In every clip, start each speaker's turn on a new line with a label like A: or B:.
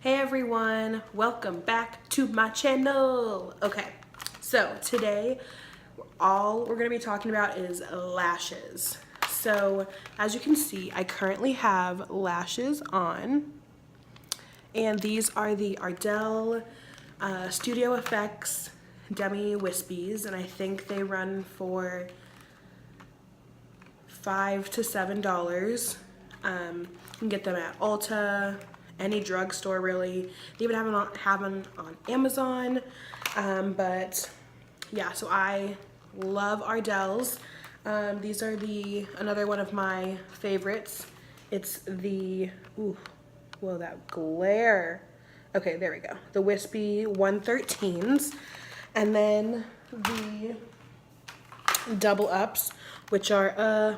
A: Hey everyone, welcome back to my channel. Okay, so today all we're gonna be talking about is lashes. So as you can see, I currently have lashes on, and these are the Ardell Studio Effects Demi Wispies, and I think they run for $5 to $7. You can get them at Ulta, any drugstore really. They even have them on Amazon. But yeah, so I love Ardell's. These are another one of my favorites. It's the, ooh, whoa, that glare. Okay, there we go. The Wispy 113s. And then the double ups, which are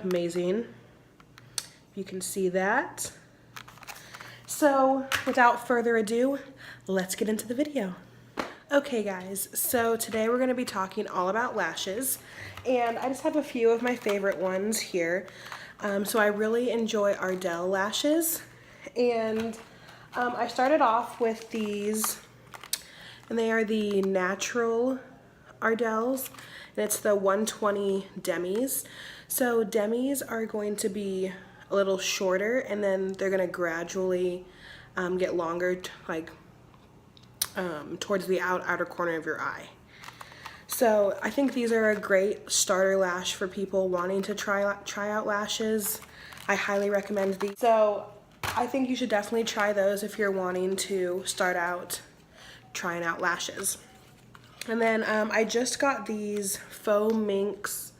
A: amazing. You can see that. So without further ado, let's get into the video. Okay guys, so today we're gonna be talking all about lashes, and I just have a few of my favorite ones here. So I really enjoy Ardell lashes, and I started off with these, and they are the natural Ardells, and it's the 120 Demis. So Demis are going to be a little shorter, and then they're gonna gradually get longer, towards the outer corner of your eye. So I think these are a great starter lash for people wanting to try out lashes. I highly recommend these. So I think you should definitely try those if you're wanting to start out trying out lashes. And then I just got these faux minx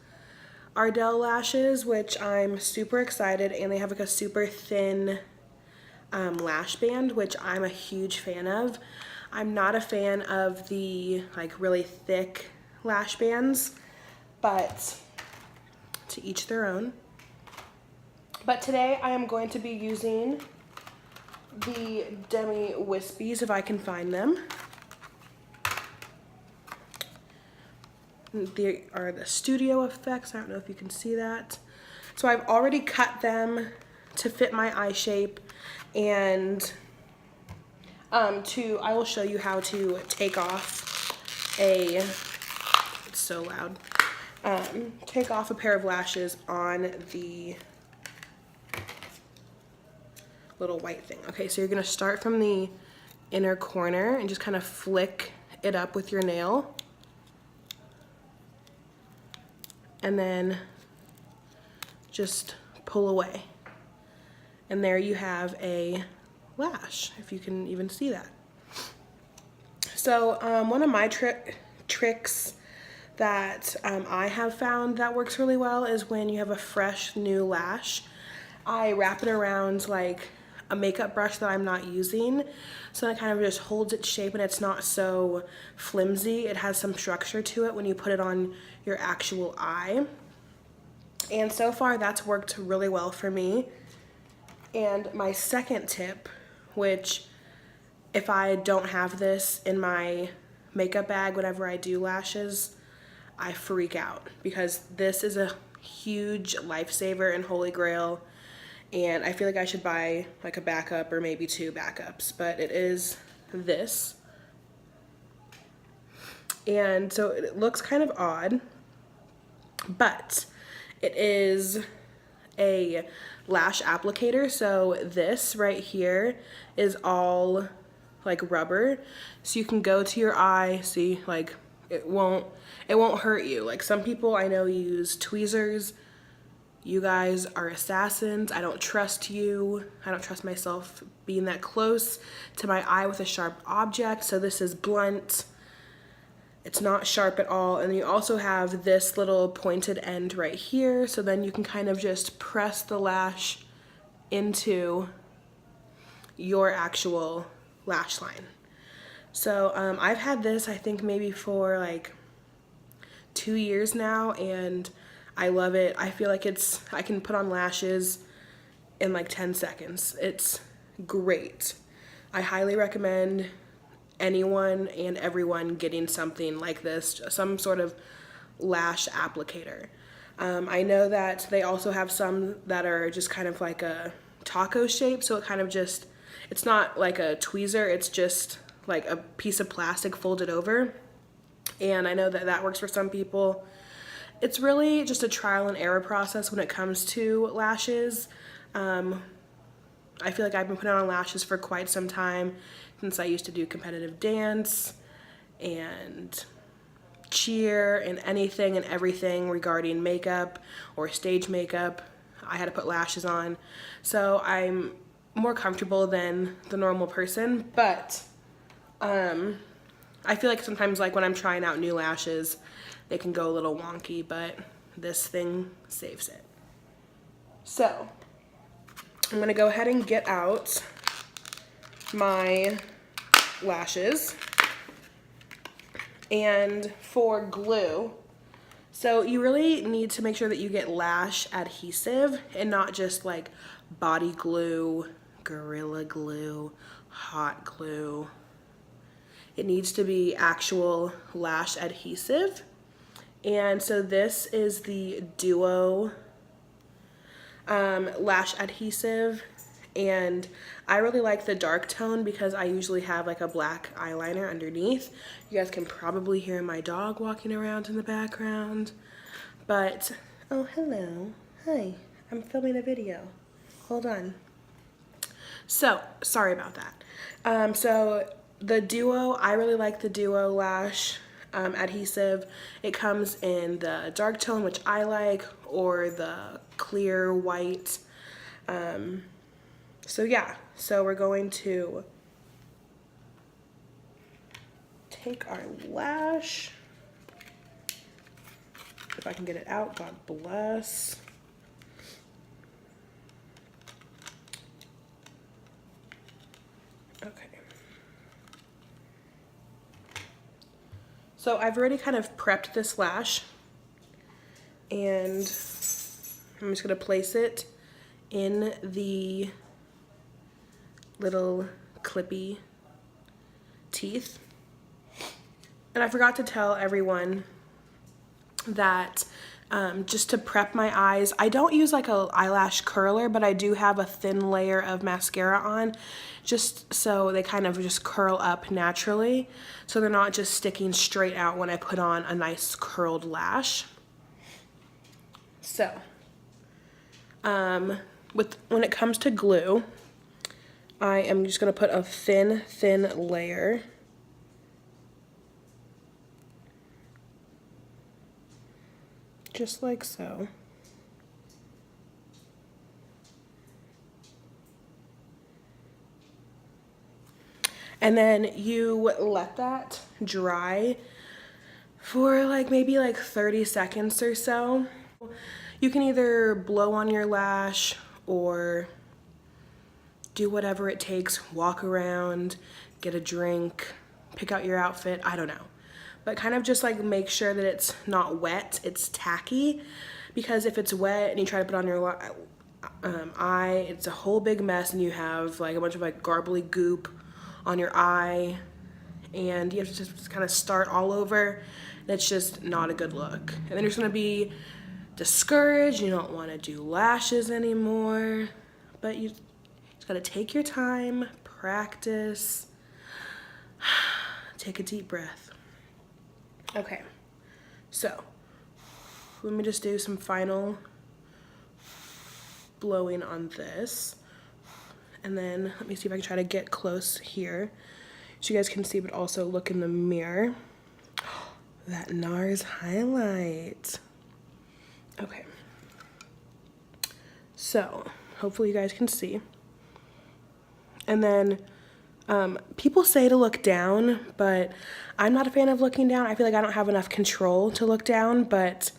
A: Ardell lashes, which I'm super excited, and they have like a super thin lash band, which I'm a huge fan of. I'm not a fan of the like really thick lash bands, but to each their own. But today I am going to be using the Demi Wispies if I can find them. They are the Studio Effects. I don't know if you can see that. So I've already cut them to fit my eye shape, and I will show you how to take off it's so loud, take off a pair of lashes on the little white thing. Okay, so you're gonna start from the inner corner and just kind of flick it up with your nail. And then just pull away. And there you have a lash, if you can even see that. So one of my tricks that I have found that works really well is when you have a fresh new lash, I wrap it around like a makeup brush that I'm not using, so it kind of just holds its shape and it's not so flimsy. It has some structure to it when you put it on your actual eye. And so far that's worked really well for me. And my second tip, which if I don't have this in my makeup bag whenever I do lashes, I freak out, because this is a huge lifesaver and holy grail, and I feel like I should buy like a backup or maybe two backups, but it is this. And so it looks kind of odd, but it is a lash applicator. So this right here is all like rubber, so you can go to your eye, see, like it won't hurt you. Like some people I know use tweezers. You guys are assassins. I don't trust you. I don't trust myself being that close to my eye with a sharp object. So this is blunt. It's not sharp at all. And you also have this little pointed end right here. So then you can kind of just press the lash into your actual lash line. So I've had this, I think maybe for like 2 years now, and I love it. I feel like I can put on lashes in like 10 seconds. It's great. I highly recommend anyone and everyone getting something like this, some sort of lash applicator. I know that they also have some that are just kind of like a taco shape, so it kind of just, It's not like a tweezer, it's just like a piece of plastic folded over. And I know that that works for some people. It's really just a trial and error process when it comes to lashes. I feel like I've been putting on lashes for quite some time, since I used to do competitive dance and cheer and anything and everything regarding makeup or stage makeup. I had to put lashes on. So I'm more comfortable than the normal person, but I feel like sometimes, like when I'm trying out new lashes, they can go a little wonky, but this thing saves it. So I'm gonna go ahead and get out my lashes. And for glue, so you really need to make sure that you get lash adhesive and not just like body glue, Gorilla Glue, hot glue. It needs to be actual lash adhesive. And so this is the Duo lash adhesive, and I really like the dark tone because I usually have like a black eyeliner underneath. You guys can probably hear my dog walking around in the background, but oh, hello, hi, I'm filming a video, hold on. So sorry about that. So the Duo, I really like the Duo lash adhesive. It comes in the dark tone, which I like, or the clear white. So yeah, so we're going to take our lash. If I can get it out, God bless. Okay. So I've already kind of prepped this lash, and I'm just gonna place it in the little clippy teeth. And I forgot to tell everyone that just to prep my eyes, I don't use like a eyelash curler, but I do have a thin layer of mascara on, just so they kind of just curl up naturally, so they're not just sticking straight out when I put on a nice curled lash. So when it comes to glue, I am just gonna put a thin layer. Just like so. And then you let that dry for like maybe like 30 seconds or so. You can either blow on your lash or do whatever it takes, walk around, get a drink, pick out your outfit, I don't know. But kind of just like make sure that it's not wet, it's tacky, because if it's wet and you try to put on your eye, it's a whole big mess and you have like a bunch of like garbly goop on your eye, and you have to just kind of start all over, and it's just not a good look. And then you're just gonna be discouraged, you don't wanna do lashes anymore, but you just gotta take your time, practice, take a deep breath. Okay, so let me just do some final blowing on this. And then let me see if I can try to get close here so you guys can see, but also look in the mirror. That NARS highlight. Okay. So hopefully you guys can see. And then people say to look down, but I'm not a fan of looking down. I feel like I don't have enough control to look down, but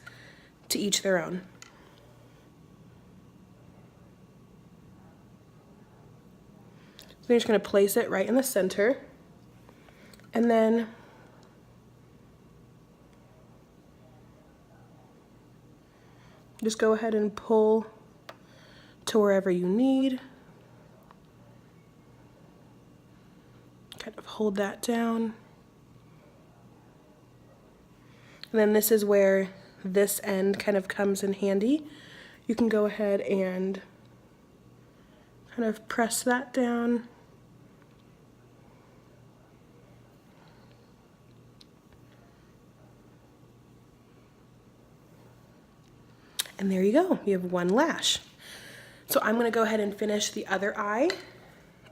A: to each their own. So I'm just gonna place it right in the center, and then just go ahead and pull to wherever you need. Kind of hold that down. And then this is where this end kind of comes in handy. You can go ahead and kind of press that down And there you go, you have one lash. So I'm gonna go ahead and finish the other eye,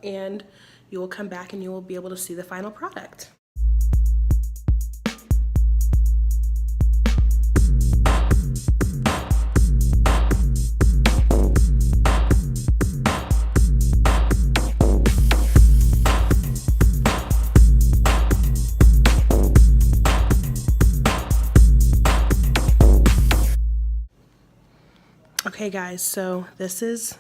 A: and you will come back and you will be able to see the final product. Okay guys, so this is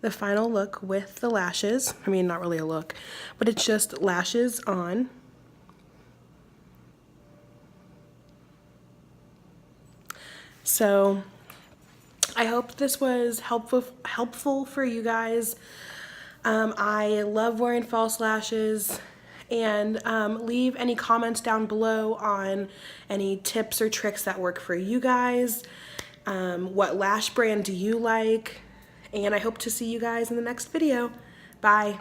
A: the final look with the lashes. I mean, not really a look, but it's just lashes on. So I hope this was helpful for you guys. I love wearing false lashes, and leave any comments down below on any tips or tricks that work for you guys. What lash brand do you like? And I hope to see you guys in the next video. Bye.